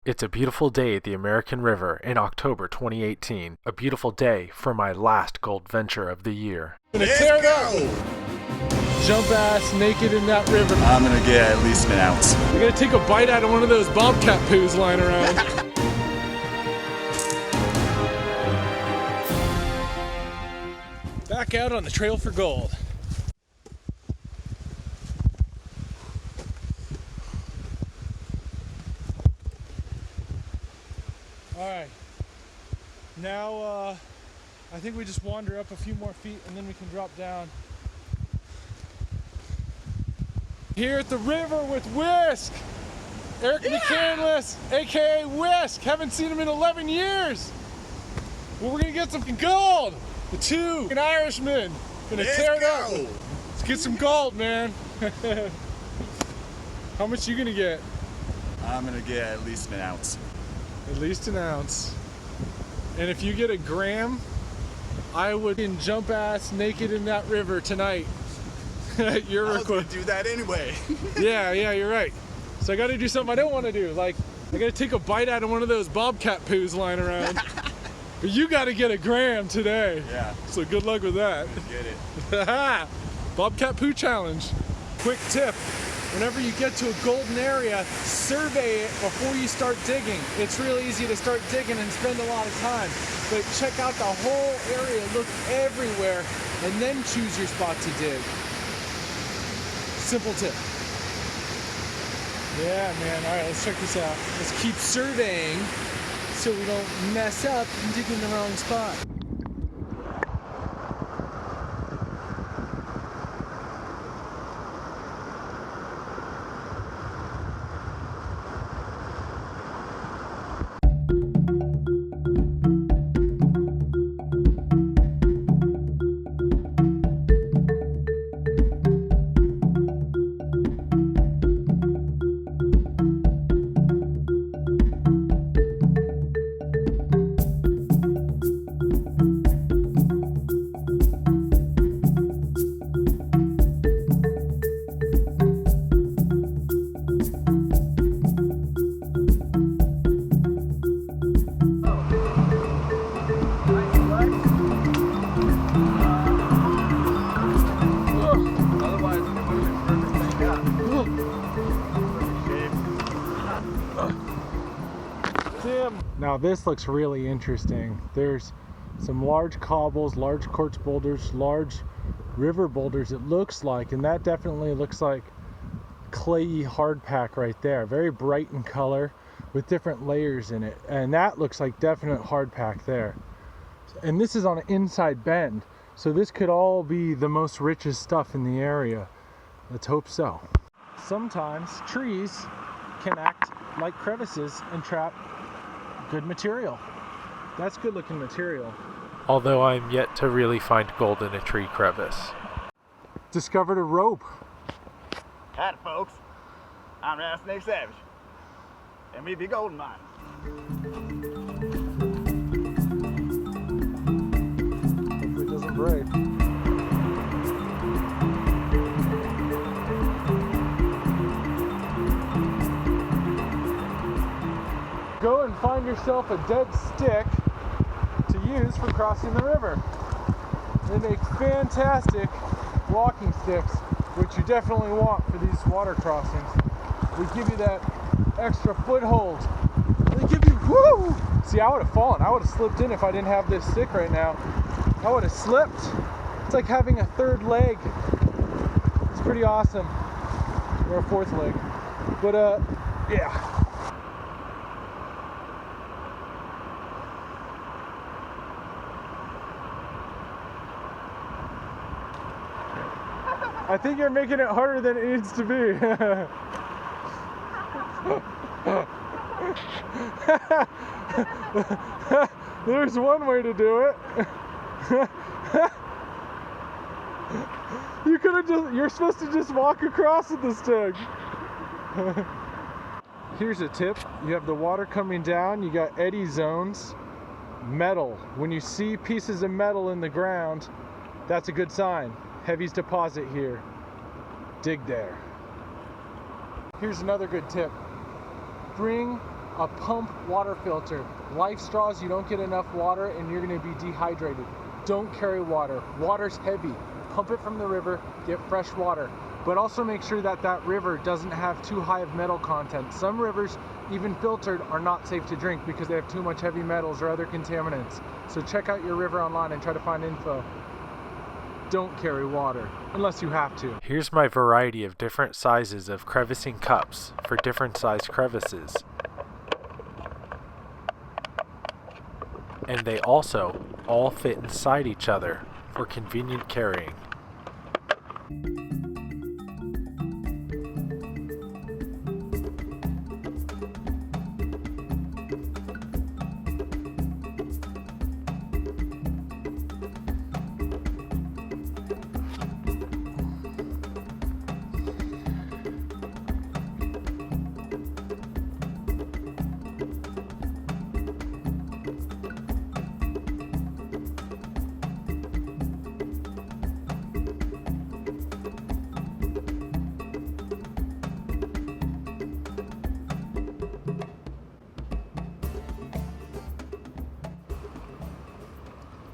It's a beautiful day at the American River in October 2018. A beautiful day for my last gold venture of the year. Let's go! Jump ass naked in that river. I'm gonna get at least an ounce. We're gonna take a bite out of one of those bobcat poos lying around. Back out on the trail for gold. Alright, now I think we just wander up a few more feet and then we can drop down. Here at the river with Whisk! Eric McAnlis, aka Whisk! Haven't seen him in 11 years! Well, we're gonna get some gold! The two Irishmen gonna tear it up! Let's get some gold, man! How much you gonna get? I'm gonna get at least an ounce. At least an ounce. And if you get a gram, I would jump ass naked in that river tonight. Your I was gonna request. do that anyway. Yeah, you're right. So I gotta do something I don't want to do. Like, I gotta take a bite out of one of those bobcat poos lying around. But you gotta get a gram today. Yeah. So good luck with that. Get it. Bobcat poo challenge. Quick tip. Whenever you get to a golden area, survey it before you start digging. It's real easy to start digging and spend a lot of time. But check out the whole area, look everywhere, and then choose your spot to dig. Simple tip. Yeah, man. All right, let's check this out. Let's keep surveying so we don't mess up and dig in the wrong spot. Now this looks really interesting. There's some large cobbles, large quartz boulders, large river boulders it looks like, and that definitely looks like clayey hardpack right there. Very bright in color with different layers in it, and that looks like definite hardpack there. And this is on an inside bend, so this could all be the most richest stuff in the area. Let's hope so. Sometimes trees can act like crevices and trap good material. That's good looking material. Although I'm yet to really find gold in a tree crevice. Discovered a rope. Hi folks, I'm Rattlesnake Savage, and we be golden mine. Hopefully it doesn't break. Go and find yourself a dead stick to use for crossing the river. They make fantastic walking sticks, which you definitely want for these water crossings. They give you that extra foothold. They give you, whoo! See, I would have fallen. I would have slipped in if I didn't have this stick right now. I would have slipped. It's like having a third leg. It's pretty awesome. Or a fourth leg. But, yeah. I think you're making it harder than it needs to be. There's one way to do it. You're supposed to just walk across with the stick. Here's a tip. You have the water coming down, you got eddy zones, metal. When you see pieces of metal in the ground, that's a good sign. Heavy's deposit here. Dig there. Here's another good tip. Bring a pump water filter. Life straws, you don't get enough water and you're going to be dehydrated. Don't carry water. Water's heavy. Pump it from the river, get fresh water. But also make sure that that river doesn't have too high of metal content. Some rivers, even filtered, are not safe to drink because they have too much heavy metals or other contaminants. So check out your river online and try to find info. Don't carry water, unless you have to. Here's my variety of different sizes of crevicing cups for different size crevices. And they also all fit inside each other for convenient carrying.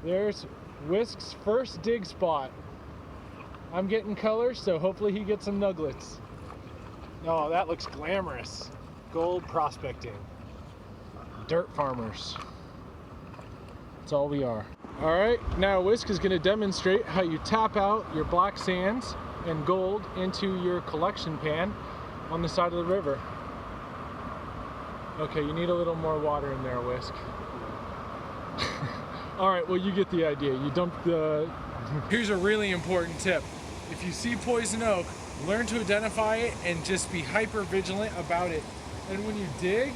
There's Whisk's first dig spot. I'm getting colors, so hopefully he gets some nuggets. Oh, that looks glamorous. Gold prospecting. Dirt farmers. That's all we are. All right, now Whisk is gonna demonstrate how you tap out your black sands and gold into your collection pan on the side of the river. Okay, you need a little more water in there, Whisk. All right, well, you get the idea. You dump the... Here's a really important tip. If you see poison oak, learn to identify it and just be hyper vigilant about it. And when you dig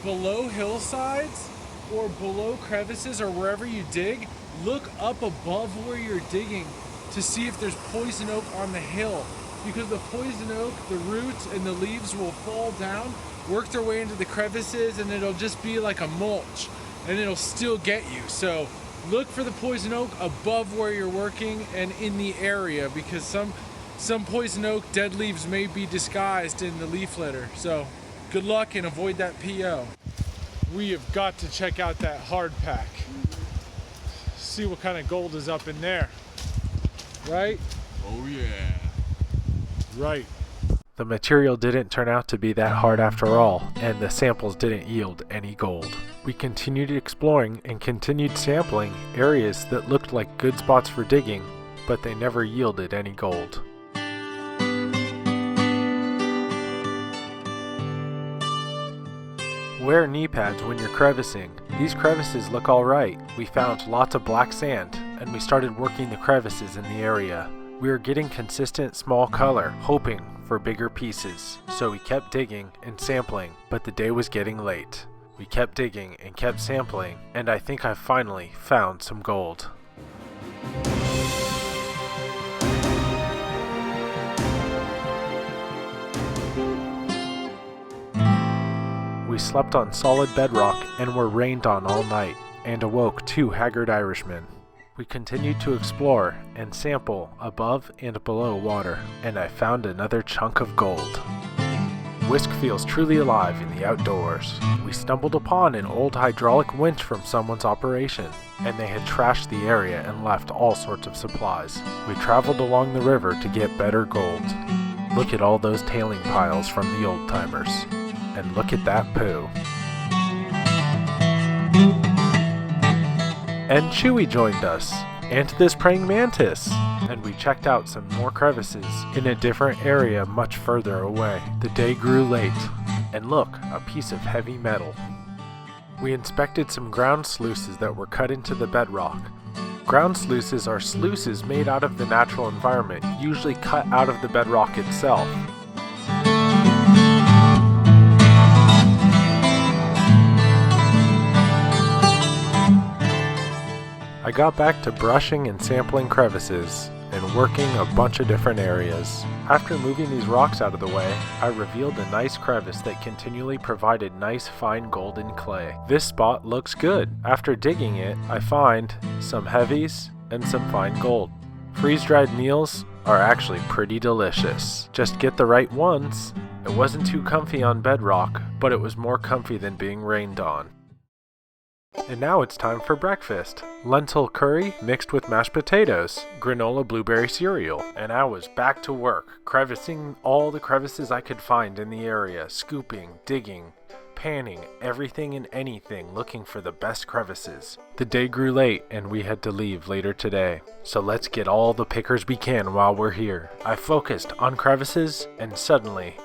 below hillsides or below crevices or wherever you dig, look up above where you're digging to see if there's poison oak on the hill. Because the poison oak, the roots and the leaves will fall down, work their way into the crevices, and it'll just be like a mulch. And it'll still get you. So look for the poison oak above where you're working and in the area, because some poison oak dead leaves may be disguised in the leaf litter. So good luck and avoid that PO. We have got to check out that hard pack. See what kind of gold is up in there. Right? Oh yeah. Right. The material didn't turn out to be that hard after all, and the samples didn't yield any gold. We continued exploring and continued sampling areas that looked like good spots for digging, but they never yielded any gold. Wear knee pads when you're crevicing. These crevices look alright. We found lots of black sand, and we started working the crevices in the area. We were getting consistent small color, hoping for bigger pieces, so we kept digging and sampling, but the day was getting late. We kept digging and kept sampling, and I think I finally found some gold. We slept on solid bedrock and were rained on all night, and awoke 2 haggard Irishmen. We continued to explore and sample above and below water, and I found another chunk of gold. Whisk feels truly alive in the outdoors. We stumbled upon an old hydraulic winch from someone's operation, and they had trashed the area and left all sorts of supplies. We traveled along the river to get better gold. Look at all those tailing piles from the old timers. And look at that poo. And Chewy joined us, and this praying mantis. And we checked out some more crevices in a different area much further away. The day grew late, and look, a piece of heavy metal. We inspected some ground sluices that were cut into the bedrock. Ground sluices are sluices made out of the natural environment, usually cut out of the bedrock itself. I got back to brushing and sampling crevices and working a bunch of different areas. After moving these rocks out of the way, I revealed a nice crevice that continually provided nice fine golden clay. This spot looks good. After digging it, I find some heavies and some fine gold. Freeze-dried meals are actually pretty delicious. Just get the right ones It wasn't too comfy on bedrock, but it was more comfy than being rained on. And now it's time for breakfast. Lentil curry mixed with mashed potatoes, granola blueberry cereal, and I was back to work, crevicing all the crevices I could find in the area, scooping, digging, panning, everything and anything, looking for the best crevices. The day grew late and we had to leave later today, so let's get all the pickers we can while we're here. I focused on crevices and suddenly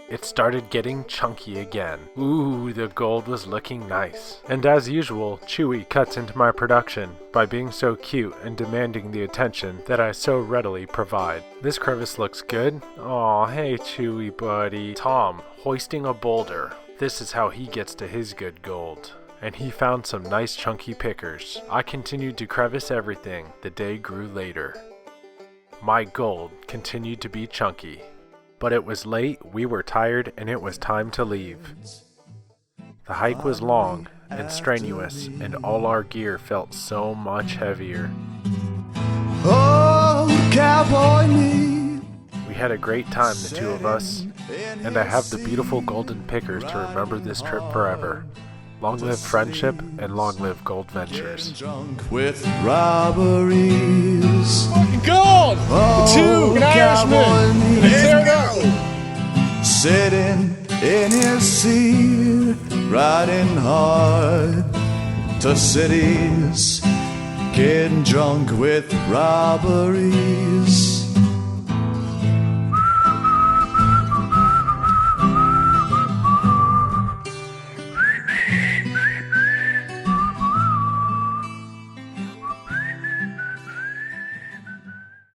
it started getting chunky again. Ooh, the gold was looking nice. And as usual, Chewy cuts into my production by being so cute and demanding the attention that I so readily provide. This crevice looks good. Aw, hey Chewy buddy. Tom, hoisting a boulder. This is how he gets to his good gold. And he found some nice chunky pickers. I continued to crevice everything. The day grew later. My gold continued to be chunky. But it was late, we were tired, and it was time to leave. The hike was long and strenuous, and all our gear felt so much heavier. Oh, cowboy me. We had a great time, the two of us, and I have the beautiful golden pickers to remember this trip forever. Long live friendship, and long live Gold Ventures. Drunk with robberies. Gold! Oh, Two! An Irishman! There we go! Sitting in his seat, riding hard to cities, getting drunk with robberies.